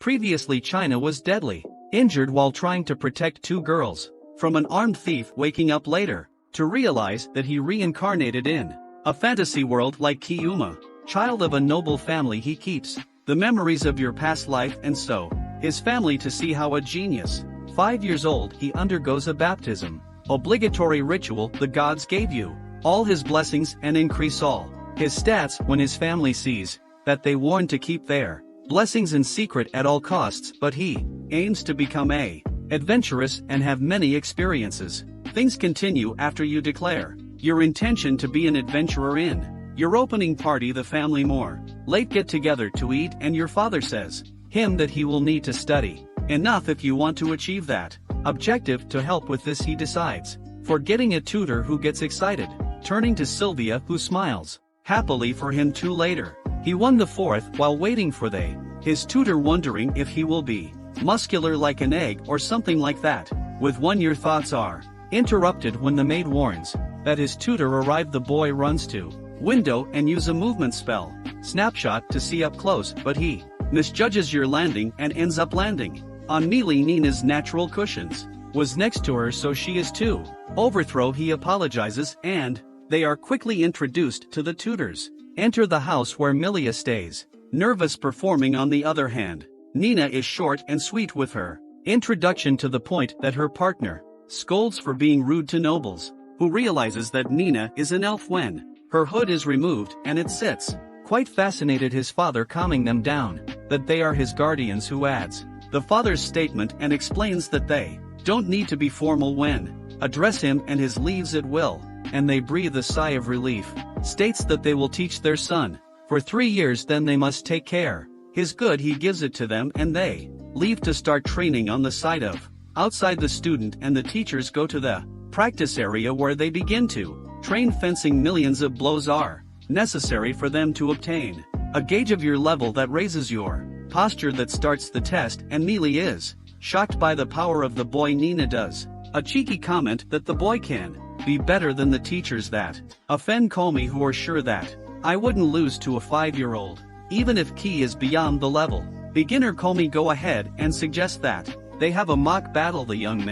Previously China was deadly, injured while trying to protect two girls from an armed thief, waking up later to realize that he reincarnated in a fantasy world like Kiyuma, child of a noble family. He keeps the memories of your past life and so his family to see how a genius. 5 years old he undergoes a baptism, obligatory ritual the gods gave you all his blessings and increase all his stats when his family sees that they warn to keep their blessings in secret at all costs, but he aims to become adventurous and have many experiences. Things continue after you declare your intention to be an adventurer in your opening party. The family more late get together to eat and your father says him that he will need to study enough if you want to achieve that objective. To help with this he decides for getting a tutor who gets excited, turning to Sylvia who smiles happily for him too. Later he won the fourth while waiting for his tutor, wondering if he will be muscular like an egg or something like that. With 1 year thoughts are interrupted when the maid warns that his tutor arrived. The boy runs to window and use a movement spell snapshot to see up close, but he misjudges your landing and ends up landing on Mealy. Nina's natural cushions was next to her, so she is too overthrow. He apologizes and they are quickly introduced to the tutors. Enter the house where Milia stays, nervous performing. On the other hand, Nina is short and sweet with her introduction to the point that her partner scolds for being rude to nobles, who realizes that Nina is an elf when her hood is removed and it sits. Quite fascinated, his father calming them down, that they are his guardians, who adds the father's statement and explains that they don't need to be formal when address him and his leaves at will, and they breathe a sigh of relief. States that they will teach their son for 3 years, then they must take care his good. He gives it to them and they leave to start training on the side of outside. The student and the teachers go to the practice area where they begin to train fencing. Millions of blows are necessary for them to obtain a gauge of your level that raises your posture. That starts the test and Mealy is shocked by the power of the boy. Nina does a cheeky comment that the boy can be better than the teachers that offend Komi, who are sure that I wouldn't lose to a 5-year-old, even if Ki is beyond the level. Beginner Komi go ahead and suggest that they have a mock battle. The young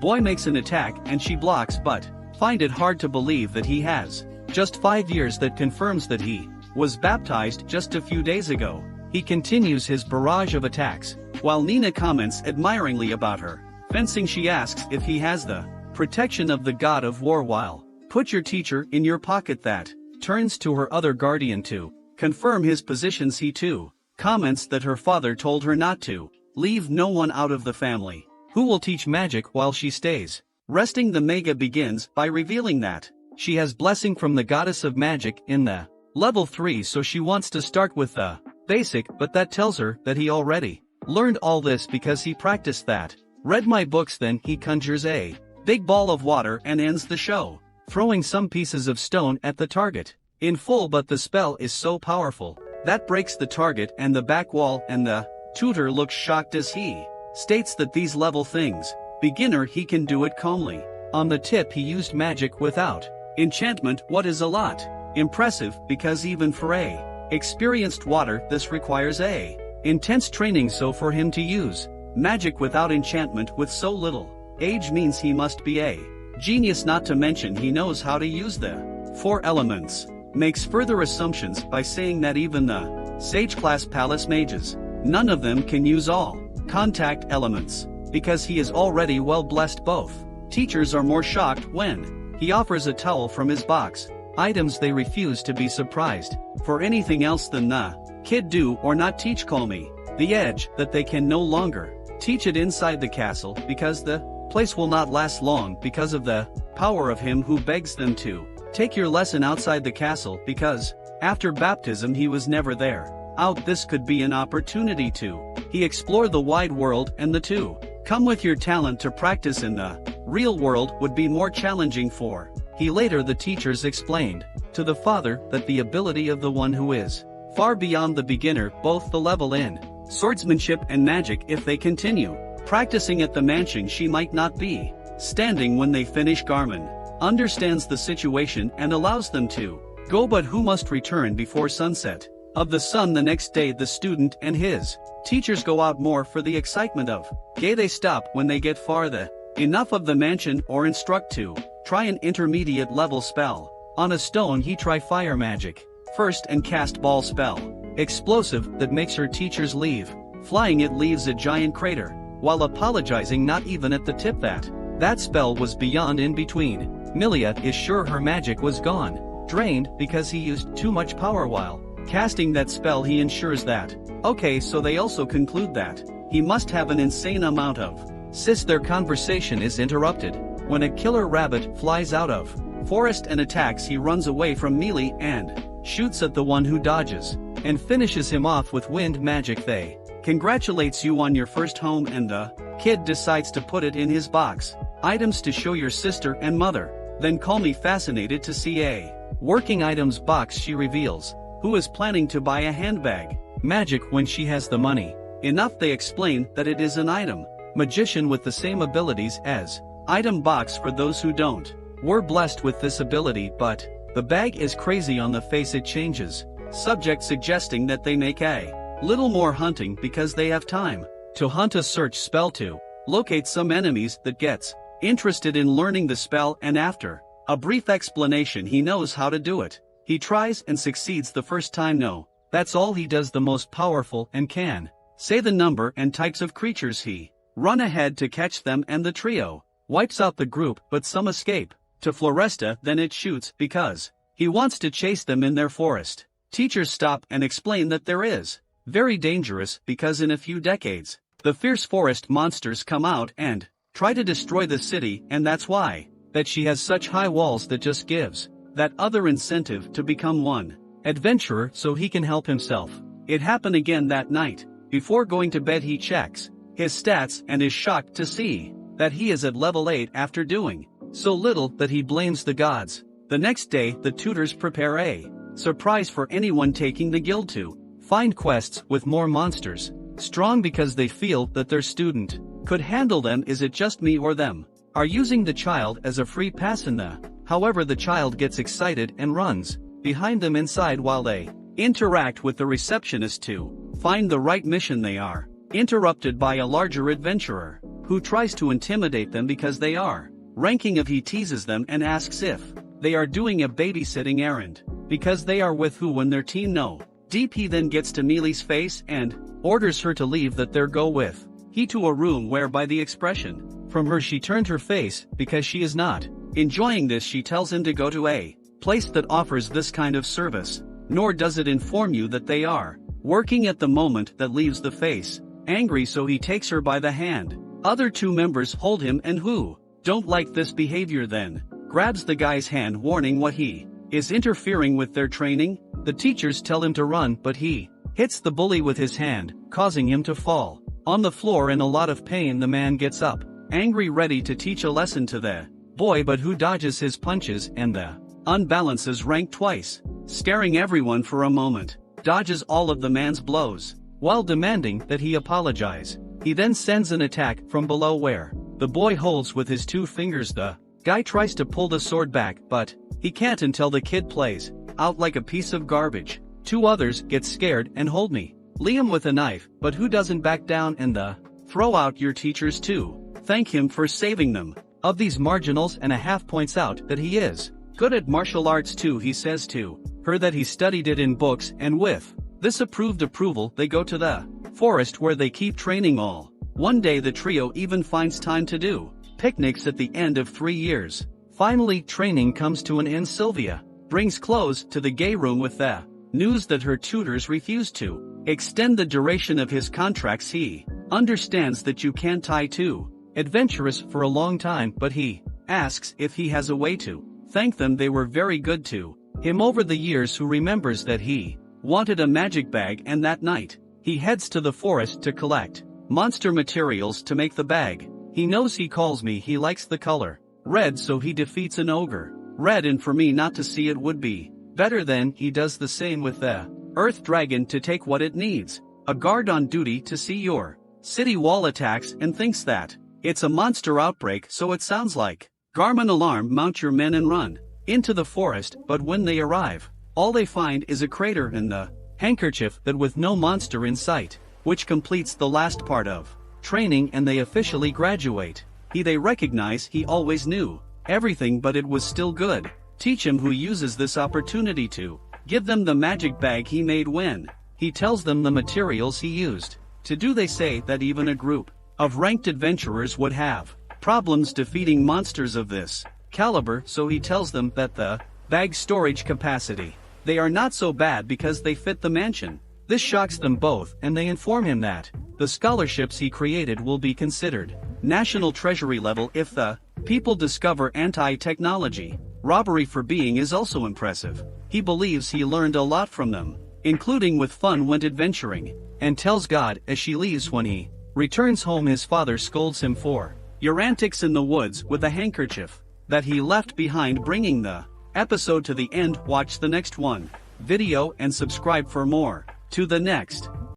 boy makes an attack and she blocks, but find it hard to believe that he has just 5 years. That confirms that he was baptized just a few days ago. He continues his barrage of attacks, while Nina comments admiringly about her fencing. She asks if he has the protection of the god of war. While put your teacher in your pocket. That turns to her other guardian to confirm his positions. He too comments that her father told her not to leave no one out of the family who will teach magic while she stays resting. The mega begins by revealing that she has blessing from the goddess of magic in the level 3, so she wants to start with the basic, but that tells her that he already learned all this because he practiced that. Read my books. Then he conjures a big ball of water and ends the show, throwing some pieces of stone at the target in full, but the spell is so powerful that breaks the target and the back wall, and the tutor looks shocked as he states that these level things, beginner, he can do it calmly. On the tip he used magic without enchantment, what is a lot impressive, because even for a experienced water this requires a intense training. So for him to use magic without enchantment with so little age means he must be a genius, not to mention he knows how to use the 4 elements. Makes further assumptions by saying that even the sage class palace mages, none of them can use all contact elements, because he is already well blessed. Both teachers are more shocked when he offers a towel from his box. Items they refuse to be surprised for anything else than the kid do or not teach Komi the edge, that they can no longer teach it inside the castle because the place will not last long because of the power of him who begs them to take your lesson outside the castle, because after baptism he was never there. Out this could be an opportunity to he explore the wide world, and the two come with your talent to practice in the real world would be more challenging for he. Later the teachers explained to the father that the ability of the one who is far beyond the beginner, both the level in swordsmanship and magic, if they continue practicing at the mansion she might not be standing when they finish. Garmin understands the situation and allows them to go, but who must return before sunset. of the sun. The next day the student and his teachers go out more for the excitement of gay. They stop when they get farther enough of the mansion or instruct to try an intermediate level spell. On a stone he try fire magic first and cast ball spell. Explosive that makes her teachers leave. Flying it leaves a giant crater. While apologizing not even at the tip that spell was beyond in between. Milia is sure her magic was gone. Drained because he used too much power while casting that spell. He ensures that. Okay, so they also conclude that he must have an insane amount of sis. Their conversation is interrupted when a killer rabbit flies out of forest and attacks. He runs away from Mealy and shoots at the one who dodges and finishes him off with wind magic. They congratulates you on your first home and the kid decides to put it in his box. Items to show your sister and mother. Then call me. Fascinated to see a working items box. She reveals who is planning to buy a handbag magic when she has the money enough. They explain that it is an item magician with the same abilities as item box for those who don't. We're blessed with this ability, but the bag is crazy on the face. It changes subject, suggesting that they make a little more hunting because they have time to hunt a search spell to locate some enemies. That gets interested in learning the spell, and after a brief explanation he knows how to do it. He tries and succeeds the first time. No, that's all he does. The most powerful and can say the number and types of creatures. He run ahead to catch them and the trio wipes out the group, but some escape to Floresta. Then it shoots because he wants to chase them in their forest. Teachers stop and explain that there is very dangerous because in a few decades the fierce forest monsters come out and try to destroy the city, and that's why that she has such high walls. That just gives that other incentive to become one adventurer so he can help himself. It happened again that night. Before going to bed he checks his stats and is shocked to see that he is at level 8 after doing so little that he blames the gods. The next day the tutors prepare a surprise for anyone taking the guild to find quests with more monsters strong because they feel that their student could handle them. Is it just me or them are using the child as a free pass in the however the child gets excited and runs behind them inside while they interact with the receptionist to find the right mission. They are interrupted by a larger adventurer who tries to intimidate them because they are ranking of. He teases them and asks if they are doing a babysitting errand because they are with who when their teen. No. DP then gets to Mealy's face and orders her to leave. That there go with he to a room where by the expression from her she turned her face because she is not enjoying this. She tells him to go to a place that offers this kind of service, nor does it inform you that they are working at the moment. That leaves the face angry, so he takes her by the hand. Other two members hold him and who don't like this behavior then grabs the guy's hand, warning what he is interfering with their training. The teachers tell him to run, but he hits the bully with his hand, causing him to fall on the floor in a lot of pain. The man gets up, angry, ready to teach a lesson to the boy, but who dodges his punches and the unbalances rank twice, scaring everyone for a moment. Dodges all of the man's blows while demanding that he apologize. He then sends an attack from below where the boy holds with his 2 fingers. The guy tries to pull the sword back, but he can't until the kid plays out like a piece of garbage. 2 others get scared and hold me Liam with a knife, but who doesn't back down and the throw out your teachers too thank him for saving them. Of these marginals and a half points out that he is good at martial arts too. He says to her that he studied it in books, and with this approved approval they go to the forest where they keep training all. One day the trio even finds time to do picnics at the end of 3 years. Finally training comes to an end. Sylvia brings clothes to the gay room with the news that her tutors refuse to extend the duration of his contracts. He understands that you can't tie two adventurous for a long time, but he asks if he has a way to thank them. They were very good to him over the years. Who remembers that he wanted a magic bag, and that night he heads to the forest to collect monster materials to make the bag. He knows he calls me. He likes the color red, so he defeats an ogre red, and for me not to see it would be better. Then he does the same with the earth dragon to take what it needs. A guard on duty to see your city wall attacks and thinks that it's a monster outbreak, so it sounds like Garmin alarm. Mount your men and run into the forest, but when they arrive all they find is a crater, and the handkerchief that with no monster in sight, which completes the last part of training and they officially graduate. They recognize he always knew everything but it was still good. Teach him who uses this opportunity to give them the magic bag he made when he tells them the materials he used to do. They say that even a group of ranked adventurers would have problems defeating monsters of this caliber, so he tells them that the bag storage capacity, they are not so bad because they fit the mansion. This shocks them both and they inform him that the scholarships he created will be considered national treasury level if the people discover anti-technology robbery for being is also impressive. He believes he learned a lot from them, including with fun went adventuring, and tells God as she leaves. When he returns home his father scolds him for your antics in the woods with a handkerchief that he left behind. Bringing the episode to the end. Watch the next one video and subscribe for more. To the next.